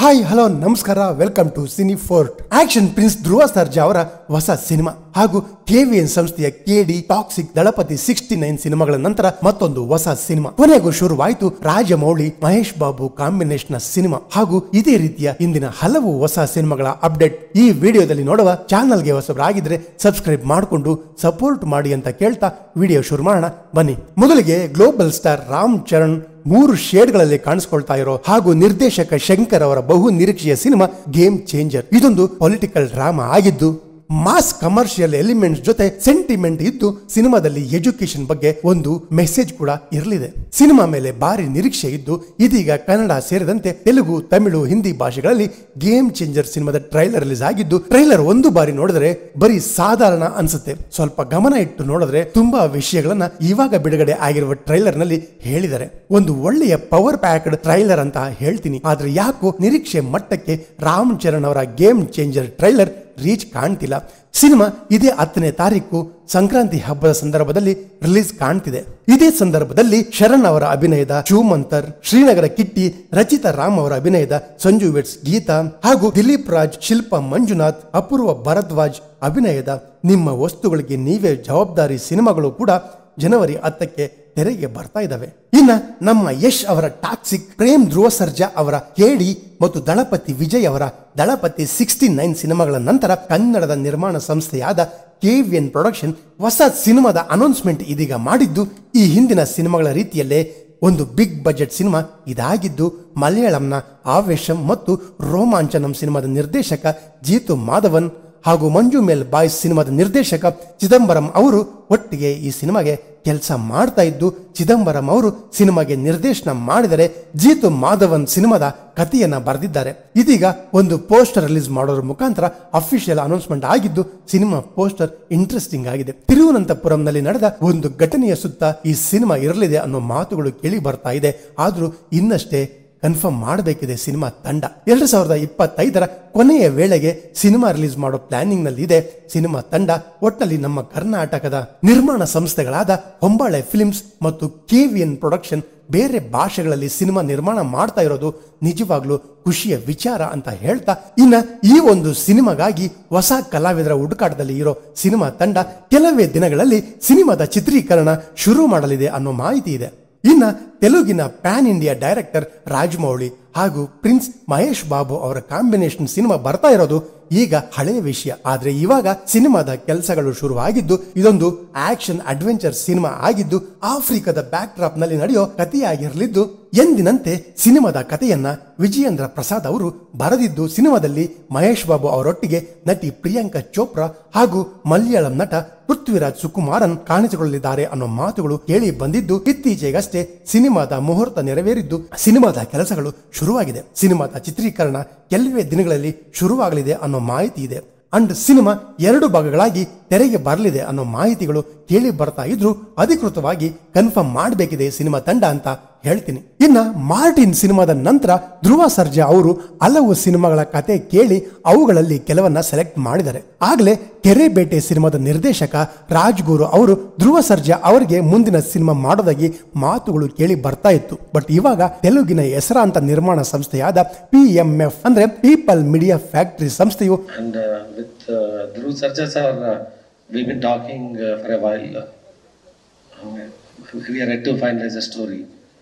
Hi hello ನಮಸ್ಕಾರ, welcome to cine fort. Action prince Dhruva Sarja ಅವರ ಹೊಸ ಸಿನಿಮಾ ಹಾಗೂ KVN ಸಂಸ್ಥೆಯ KD ಟಾಕ್ಸಿಕ್ ದಳಪತಿ 69 ಸಿನಿಮಾಗಳ ನಂತರ ಮತ್ತೊಂದು ಹೊಸ ಸಿನಿಮಾ ಕೊನೆಗೂ ಶುರುವಾಯಿತು. ರಾಜಮೌಳಿ ಮಹೇಶ್ ಬಾಬು ಕಾಂಬಿನೇಷನ್ ಸಿನಿಮಾ ಹಾಗೂ ಇದೇ ರೀತಿಯ ಇಂದಿನ ಹಲವು ಹೊಸ ಸಿನಿಮಾಗಳ ಅಪ್ಡೇಟ್ ಈ ವಿಡಿಯೋದಲ್ಲಿ ನೋಡುವ. ಚಾನಲ್ಗೆ ಹೊಸಬರಾಗಿದ್ರೆ ಸಬ್ಸ್ಕ್ರೈಬ್ ಮಾಡಿಕೊಂಡು ಸಪೋರ್ಟ್ ಮಾಡಿ ಅಂತ ಕೇಳ್ತಾ ವಿಡಿಯೋ ಶುರು ಮಾಡೋಣ ಬನ್ನಿ. ಮೊದಲಿಗೆ ಗ್ಲೋಬಲ್ ಸ್ಟಾರ್ ರಾಮ್ ಚರಣ್ 3 ಶೇಡ್ಗಳಲ್ಲಿ ಕಾಣಿಸಿಕೊಳ್ತಾ ಇರೋ ಹಾಗೂ ನಿರ್ದೇಶಕ ಶಂಕರ್ ಅವರ ಬಹು ನಿರೀಕ್ಷೆಯ ಸಿನಿಮಾ ಗೇಮ್ ಚೇಂಜರ್. ಇದೊಂದು ಪೊಲಿಟಿಕಲ್ ಡ್ರಾಮಾ ಆಗಿದ್ದು ಮಾಸ್ ಕಮರ್ಷಿಯಲ್ ಎಲಿಮೆಂಟ್ಸ್ ಜೊತೆ ಸೆಂಟಿಮೆಂಟ್ ಇದ್ದು ಸಿನಿಮಾದಲ್ಲಿ ಎಜುಕೇಶನ್ ಬಗ್ಗೆ ಒಂದು ಮೆಸೇಜ್ ಕೂಡ ಇರಲಿದೆ. ಸಿನಿಮಾ ಮೇಲೆ ಭಾರಿ ನಿರೀಕ್ಷೆ ಇದ್ದು ಇದೀಗ ಕನ್ನಡ ಸೇರಿದಂತೆ ತೆಲುಗು, ತಮಿಳು, ಹಿಂದಿ ಭಾಷೆಗಳಲ್ಲಿ ಗೇಮ್ ಚೇಂಜರ್ ಸಿನಿಮಾದ ಟ್ರೈಲರ್ ರಿಲೀಸ್ ಆಗಿದ್ದು ಟ್ರೈಲರ್ ಒಂದು ಬಾರಿ ನೋಡಿದ್ರೆ ಬರೀ ಸಾಧಾರಣ ಅನ್ಸುತ್ತೆ. ಸ್ವಲ್ಪ ಗಮನ ಇಟ್ಟು ನೋಡಿದ್ರೆ ತುಂಬಾ ವಿಷಯಗಳನ್ನ ಇವಾಗ ಬಿಡುಗಡೆ ಆಗಿರುವ ಟ್ರೈಲರ್ ನಲ್ಲಿ ಹೇಳಿದ್ದಾರೆ. ಒಂದು ಒಳ್ಳೆಯ ಪವರ್ ಪ್ಯಾಕ್ಡ್ ಟ್ರೈಲರ್ ಅಂತ ಹೇಳ್ತೀನಿ. ಆದ್ರೆ ಯಾಕೋ ನಿರೀಕ್ಷೆ ಮಟ್ಟಕ್ಕೆ ರಾಮ್ ಚರಣ್ ಅವರ ಗೇಮ್ ಚೇಂಜರ್ ಟ್ರೈಲರ್ ರೀಚ್ ಕಾಣ್ತಿಲ್ಲ. ಸಿನಿಮಾ ಇದೇ 10ನೇ ತಾರೀಕು ಸಂಕ್ರಾಂತಿ ಹಬ್ಬದ ಸಂದರ್ಭದಲ್ಲಿ ರಿಲೀಸ್ ಕಾಣ್ತಿದೆ. ಇದೇ ಸಂದರ್ಭದಲ್ಲಿ ಶರಣ್ ಅವರ ಅಭಿನಯದ ಚೂಮಂತರ್, ಶ್ರೀನಗರ ಕಿಟ್ಟಿ, ರಚಿತಾ ರಾಮ್ ಅವರ ಅಭಿನಯದ ಸಂಜು ವೆಟ್ಸ್ ಗೀತಾ ಹಾಗೂ ದಿಲೀಪ್ ರಾಜ್, ಶಿಲ್ಪಾ ಮಂಜುನಾಥ್, ಅಪೂರ್ವ ಭರದ್ವಾಜ್ ಅಭಿನಯದ ನಿಮ್ಮ ವಸ್ತುಗಳಿಗೆ ನೀವೇ ಜವಾಬ್ದಾರಿ ಸಿನಿಮಾಗಳು ಕೂಡ ಜನವರಿ 10ಕ್ಕೆ ತೆರೆಗೆ ಬರ್ತಾ ಇದ್ದಾವೆ. ಇನ್ನ ನಮ್ಮ ಯಶ್ ಅವರ ಟಾಕ್ಸಿಕ್, ಪ್ರೇಮ್ ಧ್ರುವ ಸರ್ಜಾ ಅವರ KD ಮತ್ತು ದಳಪತಿ ವಿಜಯ್ ಅವರ ದಳಪತಿ 69 ಸಿನಿಮಾಗಳ ನಂತರ ಕನ್ನಡದ ನಿರ್ಮಾಣ ಸಂಸ್ಥೆಯಾದ KVN ಪ್ರೊಡಕ್ಷನ್ ಹೊಸ ಸಿನಿಮಾದ ಅನೌನ್ಸ್ಮೆಂಟ್ ಇದೀಗ ಮಾಡಿದ್ದು ಈ ಹಿಂದಿನ ಸಿನಿಮಾಗಳ ರೀತಿಯಲ್ಲೇ ಒಂದು ಬಿಗ್ ಬಜೆಟ್ ಸಿನಿಮಾ ಇದಾಗಿದ್ದು ಮಲಯಾಳಂನ ಆವೇಶಂ ಮತ್ತು ರೋಮಾಂಚನಂ ಸಿನಿಮಾದ ನಿರ್ದೇಶಕ ಜೀತು ಮಾಧವನ್ ಹಾಗೂ ಮಂಜು ಮೇಲ್ ಬಾಯ್ಸ್ ಸಿನಿಮಾದ ನಿರ್ದೇಶಕ ಚಿದಂಬರಂ ಅವರು ಒಟ್ಟಿಗೆ ಈ ಸಿನಿಮಾಗೆ ಕೆಲಸ ಮಾಡ್ತಾ ಇದ್ದು ಚಿದಂಬರಂ ಅವರು ಸಿನಿಮಾಗೆ ನಿರ್ದೇಶನ ಮಾಡಿದರೆ ಜೀತು ಮಾಧವನ್ ಸಿನಿಮಾದ ಕಥೆಯನ್ನ ಬರೆದಿದ್ದಾರೆ. ಇದೀಗ ಒಂದು ಪೋಸ್ಟರ್ ರಿಲೀಸ್ ಮಾಡೋದ್ರ ಮುಖಾಂತರ ಅಫಿಷಿಯಲ್ ಅನೌನ್ಸ್ಮೆಂಟ್ ಆಗಿದ್ದು ಸಿನಿಮಾ ಪೋಸ್ಟರ್ ಇಂಟ್ರೆಸ್ಟಿಂಗ್ ಆಗಿದೆ. ತಿರುವನಂತಪುರಂನಲ್ಲಿ ನಡೆದ ಒಂದು ಘಟನೆಯ ಸುತ್ತ ಈ ಸಿನಿಮಾ ಇರಲಿದೆ ಅನ್ನೋ ಮಾತುಗಳು ಕೇಳಿ ಬರ್ತಾ ಇದೆ. ಆದ್ರೂ ಇನ್ನಷ್ಟೇ ಕನ್ಫರ್ಮ್ ಮಾಡಬೇಕಿದೆ ಸಿನಿಮಾ ತಂಡ. 2025ರ ಕೊನೆಯ ವೇಳೆಗೆ ಸಿನಿಮಾ ರಿಲೀಸ್ ಮಾಡೋ ಪ್ಲಾನಿಂಗ್ ನಲ್ಲಿ ಇದೆ ಸಿನಿಮಾ ತಂಡ. ಒಟ್ಟಲ್ಲಿ ನಮ್ಮ ಕರ್ನಾಟಕದ ನಿರ್ಮಾಣ ಸಂಸ್ಥೆಗಳಾದ ಹೊಂಬಾಳೆ ಫಿಲ್ಮ್ಸ್ ಮತ್ತು KVN ಪ್ರೊಡಕ್ಷನ್ ಬೇರೆ ಭಾಷೆಗಳಲ್ಲಿ ಸಿನಿಮಾ ನಿರ್ಮಾಣ ಮಾಡ್ತಾ ಇರೋದು ನಿಜವಾಗ್ಲೂ ಖುಷಿಯ ವಿಚಾರ ಅಂತ ಹೇಳ್ತಾ ಇನ್ನ ಈ ಒಂದು ಸಿನಿಮಾಗಾಗಿ ಹೊಸ ಕಲಾವಿದರ ಹುಡುಕಾಟದಲ್ಲಿ ಇರೋ ಸಿನಿಮಾ ತಂಡ ಕೆಲವೇ ದಿನಗಳಲ್ಲಿ ಸಿನಿಮಾದ ಚಿತ್ರೀಕರಣ ಶುರು ಮಾಡಲಿದೆ ಅನ್ನೋ ಮಾಹಿತಿ ಇದೆ. ಇನ್ನ ತೆಲುಗಿನ ಪ್ಯಾನ್ ಇಂಡಿಯಾ ಡೈರೆಕ್ಟರ್ ರಾಜಮೌಳಿ ಹಾಗೂ ಪ್ರಿನ್ಸ್ ಮಹೇಶ್ ಬಾಬು ಅವರ ಕಾಂಬಿನೇಷನ್ ಸಿನಿಮಾ ಬರ್ತಾ ಇರೋದು ಈಗ ಹಳೆಯ ವಿಷಯ. ಆದ್ರೆ ಇವಾಗ ಸಿನಿಮಾದ ಕೆಲಸಗಳು ಶುರುವಾಗಿದ್ದು ಇದೊಂದು ಆಕ್ಷನ್ ಅಡ್ವೆಂಚರ್ ಸಿನಿಮಾ ಆಗಿದ್ದು ಆಫ್ರಿಕಾದ ಬ್ಯಾಕ್ ಡ್ರಾಪ್ ನಲ್ಲಿ ನಡೆಯೋ ಕಥೆಯಾಗಿರಲಿದ್ದು ಎಂದಿನಂತೆ ಸಿನಿಮಾದ ಕಥೆಯನ್ನ ವಿಜಯೇಂದ್ರ ಪ್ರಸಾದ್ ಅವರು ಬರೆದಿದ್ದು ಸಿನಿಮಾದಲ್ಲಿ ಮಹೇಶ್ ಬಾಬು ಅವರೊಟ್ಟಿಗೆ ನಟಿ ಪ್ರಿಯಾಂಕಾ ಚೋಪ್ರಾ ಹಾಗೂ ಮಲಯಾಳಂ ನಟ ಪೃಥ್ವಿರಾಜ್ ಸುಕುಮಾರನ್ ಕಾಣಿಸಿಕೊಳ್ಳಲಿದ್ದಾರೆ ಅನ್ನೋ ಮಾತುಗಳು ಕೇಳಿ ಬಂದಿದ್ದು ಇತ್ತೀಚೆಗಷ್ಟೇ ಸಿನಿಮಾದ ಮುಹೂರ್ತ ನೆರವೇರಿದ್ದು ಸಿನಿಮಾದ ಕೆಲಸಗಳು ಶುರುವಾಗಿದೆ. ಸಿನಿಮಾದ ಚಿತ್ರೀಕರಣ ಕೆಲವೇ ದಿನಗಳಲ್ಲಿ ಶುರುವಾಗಲಿದೆ ಅನ್ನೋ ಮಾಹಿತಿ ಇದೆ. ಅಂಡ್ ಸಿನಿಮಾ 2 ಭಾಗಗಳಾಗಿ ತೆರೆಗೆ ಬರಲಿದೆ ಅನ್ನೋ ಮಾಹಿತಿಗಳು ಕೇಳಿ ಬರ್ತಾ ಇದ್ರು ಅಧಿಕೃತವಾಗಿ ಕನ್ಫರ್ಮ್ ಮಾಡಬೇಕಿದೆ ಸಿನಿಮಾ ತಂಡ ಅಂತ ಹೇಳ್ತೀನಿ. ಇನ್ನ ಮಾರ್ಟಿನ್ ಸಿನಿಮಾದ ನಂತರ ಧ್ರುವ ಸರ್ಜಾ ಅವರು ಹಲವು ಸಿನಿಮಾಗಳ ಕತೆ ಕೇಳಿ ಅವುಗಳಲ್ಲಿ ಕೆಲವನ್ನ ಸೆಲೆಕ್ಟ್ ಮಾಡಿದ್ದಾರೆ. ಆಗಲೇ ಕೆರೆ ಬೇಟೆ ಸಿನಿಮಾದ ನಿರ್ದೇಶಕ ರಾಜ್ಗುರು ಅವರು ಧ್ರುವ ಸರ್ಜಾ ಅವರಿಗೆ ಮುಂದಿನ ಸಿನಿಮಾ ಮಾಡೋದಾಗಿ ಮಾತುಗಳು ಕೇಳಿ ಬರ್ತಾ ಇತ್ತು. ಬಟ್ ಇವಾಗ ತೆಲುಗಿನ ಹೆಸರಾಂತ ನಿರ್ಮಾಣ ಸಂಸ್ಥೆಯಾದ PMF ಅಂದ್ರೆ ಪೀಪಲ್ ಮೀಡಿಯಾ ಫ್ಯಾಕ್ಟರಿ ಸಂಸ್ಥೆಯು Dhruv Sarja sir, we've been talking for a while. We are ready to finalize a story.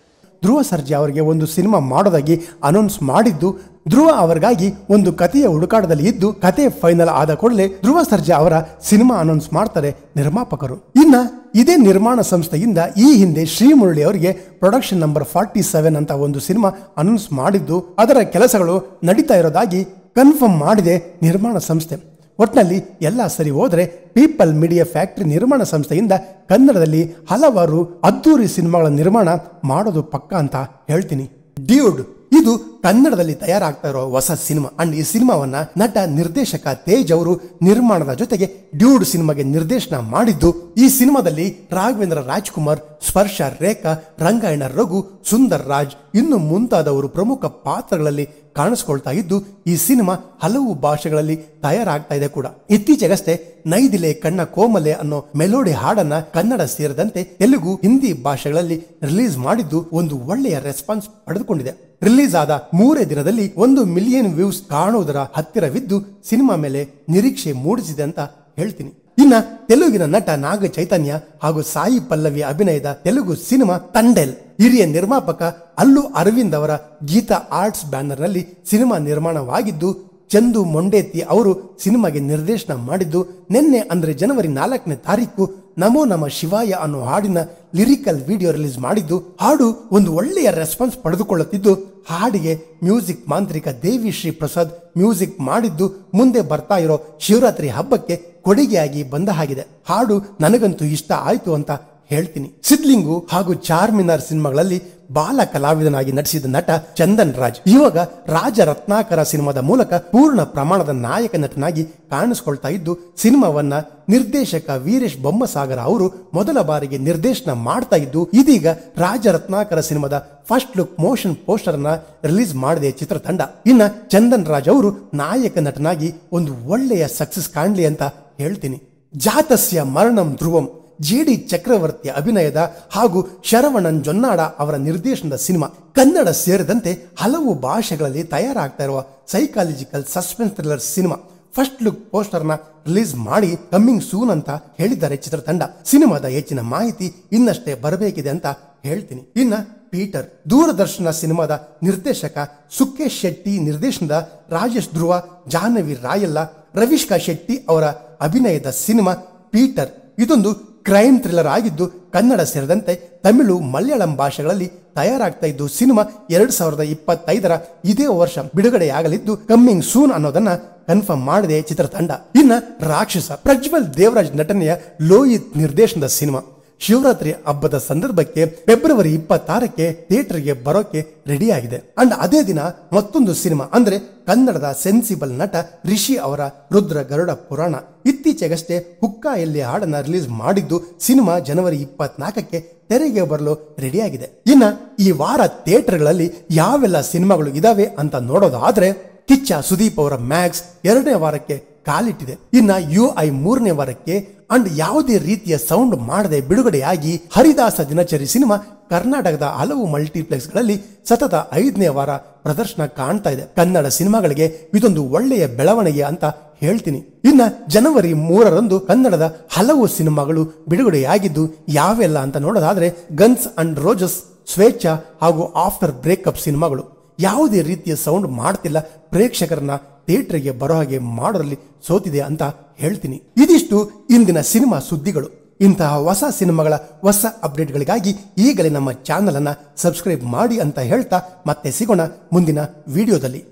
Dhruva Sarja ಅವರಿಗೆ ಒಂದು ಸಿನಿಮಾ ಮಾಡೋದಾಗಿ ಅನೌನ್ಸ್ ಮಾಡಿದ್ದು ಧ್ರುವ ಅವರಿಗಾಗಿ ಒಂದು ಕಥೆಯ ಹುಡುಕಾಟದಲ್ಲಿ ಇದ್ದು ಕತೆ ಫೈನಲ್ ಆದ ಕೂಡಲೇ ಧ್ರುವ ಸರ್ಜಾ ಅವರ ಸಿನಿಮಾ ಅನೌನ್ಸ್ ಮಾಡ್ತಾರೆ ನಿರ್ಮಾಪಕರು. ಇನ್ನ ಇದೇ ನಿರ್ಮಾಣ ಸಂಸ್ಥೆಯಿಂದ ಈ ಹಿಂದೆ ಶ್ರೀಮುರಳಿ ಅವರಿಗೆ ಪ್ರೊಡಕ್ಷನ್ ನಂಬರ್ 47 ಅಂತ ಒಂದು ಸಿನಿಮಾ ಅನೌನ್ಸ್ ಮಾಡಿದ್ದು ಅದರ ಕೆಲಸಗಳು ನಡೀತಾ ಇರೋದಾಗಿ ಕನ್ಫರ್ಮ್ ಮಾಡಿದೆ ನಿರ್ಮಾಣ ಸಂಸ್ಥೆ. ಒಟ್ನಲ್ಲಿ ಎಲ್ಲ ಸರಿ ಹೋದ್ರೆ ಪೀಪಲ್ ಮೀಡಿಯಾ ಫ್ಯಾಕ್ಟರಿ ನಿರ್ಮಾಣ ಸಂಸ್ಥೆಯಿಂದ ಕನ್ನಡದಲ್ಲಿ ಹಲವಾರು ಅದ್ದೂರಿ ಸಿನಿಮಾಗಳ ನಿರ್ಮಾಣ ಮಾಡೋದು ಪಕ್ಕ ಅಂತ ಹೇಳ್ತೀನಿ. ಡ್ಯೂಡ್ ಇದು ಕನ್ನಡದಲ್ಲಿ ತಯಾರಾಗ್ತಾ ಇರೋ ಹೊಸ ಸಿನಿಮಾ. ಅಂಡ್ ಈ ಸಿನಿಮಾವನ್ನ ನಟ ನಿರ್ದೇಶಕ ತೇಜ್ ಅವರು ನಿರ್ಮಾಣದ ಜೊತೆಗೆ ಡ್ಯೂಡ್ ಸಿನಿಮಾಗೆ ನಿರ್ದೇಶನ ಮಾಡಿದ್ದು ಈ ಸಿನಿಮಾದಲ್ಲಿ ರಾಘವೇಂದ್ರ ರಾಜ್ಕುಮಾರ್, ಸ್ಪರ್ಶ ರೇಖಾ, ರಂಗಾಯಣ ರಘು, ಸುಂದರ್ ರಾಜ್ ಇನ್ನು ಮುಂತಾದವರು ಪ್ರಮುಖ ಪಾತ್ರಗಳಲ್ಲಿ ಕಾಣಿಸ್ಕೊಳ್ತಾ ಇದ್ದು ಈ ಸಿನಿಮಾ ಹಲವು ಭಾಷೆಗಳಲ್ಲಿ ತಯಾರಾಗ್ತಾ ಇದೆ ಕೂಡ. ಇತ್ತೀಚೆಗಷ್ಟೇ ನೈದಿಲೆ ಕಣ್ಣ ಕೋಮಲೆ ಅನ್ನೋ ಮೆಲೋಡಿ ಹಾಡನ್ನ ಕನ್ನಡ ಸೇರಿದಂತೆ ತೆಲುಗು, ಹಿಂದಿ ಭಾಷೆಗಳಲ್ಲಿ ರಿಲೀಸ್ ಮಾಡಿದ್ದು ಒಂದು ಒಳ್ಳೆಯ ರೆಸ್ಪಾನ್ಸ್ ಪಡೆದುಕೊಂಡಿದೆ. ರಿಲೀಸ್ ಆದ 3 ದಿನದಲ್ಲಿ 1 ಮಿಲಿಯನ್ ವ್ಯೂಸ್ ಕಾಣುವುದರ ಹತ್ತಿರವಿದ್ದು ಸಿನಿಮಾ ಮೇಲೆ ನಿರೀಕ್ಷೆ ಮೂಡಿಸಿದೆ ಅಂತ ಹೇಳ್ತೀನಿ. ಇನ್ನ ತೆಲುಗಿನ ನಟ ನಾಗ ಚೈತನ್ಯ ಹಾಗೂ ಸಾಯಿ ಪಲ್ಲವಿ ಅಭಿನಯದ ತೆಲುಗು ಸಿನಿಮಾ ತಂಡೆಲ್ ಹಿರಿಯ ನಿರ್ಮಾಪಕ ಅಲ್ಲು ಅರವಿಂದ್ ಅವರ ಗೀತಾ ಆರ್ಟ್ಸ್ ಬ್ಯಾನರ್ ನಲ್ಲಿ ಸಿನಿಮಾ ನಿರ್ಮಾಣವಾಗಿದ್ದು ಚಂದು ಮೊಂಡೇತಿ ಅವರು ಸಿನಿಮಾಗೆ ನಿರ್ದೇಶನ ಮಾಡಿದ್ದು ನಿನ್ನೆ ಅಂದ್ರೆ ಜನವರಿ 4ನೇ ತಾರೀಕು ನಮೋ ನಮ ಶಿವಾಯ ಅನ್ನೋ ಹಾಡಿನ ಲಿರಿಕಲ್ ವಿಡಿಯೋ ರಿಲೀಸ್ ಮಾಡಿದ್ದು ಹಾಡು ಒಂದು ಒಳ್ಳೆಯ ರೆಸ್ಪಾನ್ಸ್ ಪಡೆದುಕೊಳ್ಳುತ್ತಿದ್ದು ಹಾಡಿಗೆ ಮ್ಯೂಸಿಕ್ ಮಾಂತ್ರಿಕ ದೇವಿ ಶ್ರೀ ಪ್ರಸಾದ್ ಮ್ಯೂಸಿಕ್ ಮಾಡಿದ್ದು ಮುಂದೆ ಬರ್ತಾ ಇರೋ ಶಿವರಾತ್ರಿ ಹಬ್ಬಕ್ಕೆ ಕೊಡುಗೆಯಾಗಿ ಬಂದ ಹಾಗಿದೆ. ಹಾಡು ನನಗಂತೂ ಇಷ್ಟ ಆಯ್ತು ಅಂತ ಹೇಳ್ತೀನಿ. ಸಿದ್ಲಿಂಗು ಹಾಗೂ ಚಾರ್ಮಿನಾರ್ ಸಿನಿಮಾಗಳಲ್ಲಿ ಬಾಲ ಕಲಾವಿದನಾಗಿ ನಟಿಸಿದ ನಟ ಚಂದನ್ ರಾಜ್ ಇವಾಗ ರಾಜ ರತ್ನಾಕರ ಸಿನಿಮಾದ ಮೂಲಕ ಪೂರ್ಣ ಪ್ರಮಾಣದ ನಾಯಕ ನಟನಾಗಿ ಕಾಣಿಸಿಕೊಳ್ತಾ ಇದ್ದು ಸಿನಿಮಾವನ್ನ ನಿರ್ದೇಶಕ ವೀರೇಶ್ ಬೊಮ್ಮಸಾಗರ ಅವರು ಮೊದಲ ಬಾರಿಗೆ ನಿರ್ದೇಶನ ಮಾಡ್ತಾ ಇದ್ದು ಇದೀಗ ರಾಜ ರತ್ನಾಕರ ಸಿನಿಮಾದ ಫಸ್ಟ್ ಲುಕ್ ಮೋಷನ್ ಪೋಸ್ಟರ್ ಅನ್ನ ರಿಲೀಸ್ ಮಾಡಿದೆ ಚಿತ್ರತಂಡ. ಇನ್ನ ಚಂದನ್ ರಾಜ್ ಅವರು ನಾಯಕ ನಟನಾಗಿ ಒಂದು ಒಳ್ಳೆಯ ಸಕ್ಸಸ್ ಕಾಣ್ಲಿ ಅಂತ ಹೇಳ್ತೀನಿ. ಜಾತಸ್ಯ ಮರಣಂ ಧ್ರುವಂ ಜಿ.ಡಿ. ಚಕ್ರವರ್ತಿ ಅಭಿನಯದ ಹಾಗೂ ಶರವಣನ್ ಜೊನ್ನಾಡ ಅವರ ನಿರ್ದೇಶನದ ಸಿನಿಮಾ ಕನ್ನಡ ಸೇರಿದಂತೆ ಹಲವು ಭಾಷೆಗಳಲ್ಲಿ ತಯಾರಾಗ್ತಾ ಇರುವ psychological suspense thriller cinema first look poster ನ ರಿಲೀಸ್ ಮಾಡಿ ಕಮ್ಮಿಂಗ್ ಸೂನ್ ಅಂತ ಹೇಳಿದ್ದಾರೆ ಚಿತ್ರತಂಡ. ಸಿನಿಮಾದ ಹೆಚ್ಚಿನ ಮಾಹಿತಿ ಇನ್ನಷ್ಟೇ ಬರಬೇಕಿದೆ ಅಂತ ಹೇಳ್ತೀನಿ. ಇನ್ನ ಪೀಟರ್ ದೂರದರ್ಶನ ಸಿನಿಮಾದ ನಿರ್ದೇಶಕ ಸುಖೇಶ್ ಶೆಟ್ಟಿ ನಿರ್ದೇಶನದ ರಾಜೇಶ್ ಧ್ರುವ, ಜಾಹ್ನವಿ ರಾಯಲ್ಲ, ರವಿಷ್ಕಾ ಶೆಟ್ಟಿ ಅವರ ಅಭಿನಯದ ಸಿನಿಮಾ ಪೀಟರ್ ಇದೊಂದು ಕ್ರೈಮ್ ಥ್ರಿಲ್ಲರ್ ಆಗಿದ್ದು ಕನ್ನಡ ಸೇರಿದಂತೆ ತಮಿಳು ಮಲಯಾಳಂ ಭಾಷೆಗಳಲ್ಲಿ ತಯಾರಾಗ್ತಾ ಇದ್ದು ಸಿನಿಮಾ 2025ರ ಇದೇ ವರ್ಷ ಬಿಡುಗಡೆಯಾಗಲಿದ್ದು ಕಮ್ಮಿಂಗ್ ಸೂನ್ ಅನ್ನೋದನ್ನ ಕನ್ಫರ್ಮ್ ಮಾಡಿದೆ ಚಿತ್ರತಂಡ. ಇನ್ನ ರಾಕ್ಷಸ ಪ್ರಜ್ವಲ್ ದೇವರಾಜ್ ನಟನೆಯ ಲೋಹಿತ್ ನಿರ್ದೇಶನದ ಸಿನಿಮಾ ಶಿವರಾತ್ರಿ ಹಬ್ಬದ ಸಂದರ್ಭಕ್ಕೆ ಫೆಬ್ರವರಿ 26ಕ್ಕೆ ಥಿಯೇಟರ್ಗೆ ಬರೋಕೆ ರೆಡಿ ಆಗಿದೆ. ಅಂಡ್ ಅದೇ ದಿನ ಮತ್ತೊಂದು ಸಿನಿಮಾ ಅಂದ್ರೆ ಕನ್ನಡದ ಸೆನ್ಸಿಬಲ್ ನಟ ರಿಷಿ ಅವರ ರುದ್ರ ಗರುಡ ಪುರಾಣ ಇತ್ತೀಚೆಗಷ್ಟೇ ಹುಕ್ಕಾಯಲ್ಲಿ ಹಾಡನ್ನ ರಿಲೀಸ್ ಮಾಡಿದ್ದು ಸಿನಿಮಾ ಜನವರಿ 24ಕ್ಕೆ ತೆರೆಗೆ ಬರಲು ರೆಡಿಯಾಗಿದೆ. ಇನ್ನ ಈ ವಾರ ಥಿಯೇಟರ್ಗಳಲ್ಲಿ ಯಾವೆಲ್ಲ ಸಿನಿಮಾಗಳು ಇದಾವೆ ಅಂತ ನೋಡೋದಾದ್ರೆ ಕಿಚ್ಚ ಸುದೀಪ್ ಅವರ ಮ್ಯಾಕ್ಸ್ 2ನೇ ವಾರಕ್ಕೆ ಕಾಲಿಟ್ಟಿದೆ. ಇನ್ನ UI 3ನೇ ವಾರಕ್ಕೆ ಅಂಡ್ ಯಾವುದೇ ರೀತಿಯ ಸೌಂಡ್ ಮಾಡದೆ ಬಿಡುಗಡೆಯಾಗಿ ಹರಿದಾಸ ದಿನಚರಿ ಸಿನಿಮಾ ಕರ್ನಾಟಕದ ಹಲವು ಮಲ್ಟಿಪ್ಲೆಕ್ಸ್ ಗಳಲ್ಲಿ ಸತತ 5ನೇ ವಾರ ಪ್ರದರ್ಶನ ಕಾಣ್ತಾ ಇದೆ. ಕನ್ನಡ ಸಿನಿಮಾಗಳಿಗೆ ಇದೊಂದು ಒಳ್ಳೆಯ ಬೆಳವಣಿಗೆ ಅಂತ ಹೇಳ್ತೀನಿ. ಇನ್ನ ಜನವರಿ 3ರಂದು ಕನ್ನಡದ ಹಲವು ಸಿನಿಮಾಗಳು ಬಿಡುಗಡೆಯಾಗಿದ್ದು ಯಾವೆಲ್ಲ ಅಂತ ನೋಡೋದಾದ್ರೆ ಗನ್ಸ್ ಅಂಡ್ ರೋಜಸ್, ಸ್ವೇಚ್ಛಾ ಹಾಗೂ ಆಫ್ಟರ್ ಬ್ರೇಕಪ್ ಸಿನಿಮಾಗಳು ಯಾವುದೇ ರೀತಿಯ ಸೌಂಡ್ ಮಾಡ್ತಿಲ್ಲ, ಪ್ರೇಕ್ಷಕರನ್ನ ಥಿಯೇಟರ್ಗೆ ಬರೋ ಹಾಗೆ ಮಾಡೋದ್ರಲ್ಲಿ ಸೋತಿದೆ ಅಂತ ಹೇಳ್ತೀನಿ. ಇದಿಷ್ಟು ಇಂದಿನ ಸಿನಿಮಾ ಸುದ್ದಿಗಳು. ಇಂತಹ ಹೊಸ ಸಿನಿಮಾಗಳ ಹೊಸ ಅಪ್ಡೇಟ್ಗಳಿಗಾಗಿ ಈಗಲೇ ನಮ್ಮ ಚಾನಲ್ ಅನ್ನ ಸಬ್ಸ್ಕ್ರೈಬ್ ಮಾಡಿ ಅಂತ ಹೇಳ್ತಾ ಮತ್ತೆ ಸಿಗೋಣ ಮುಂದಿನ ವಿಡಿಯೋದಲ್ಲಿ.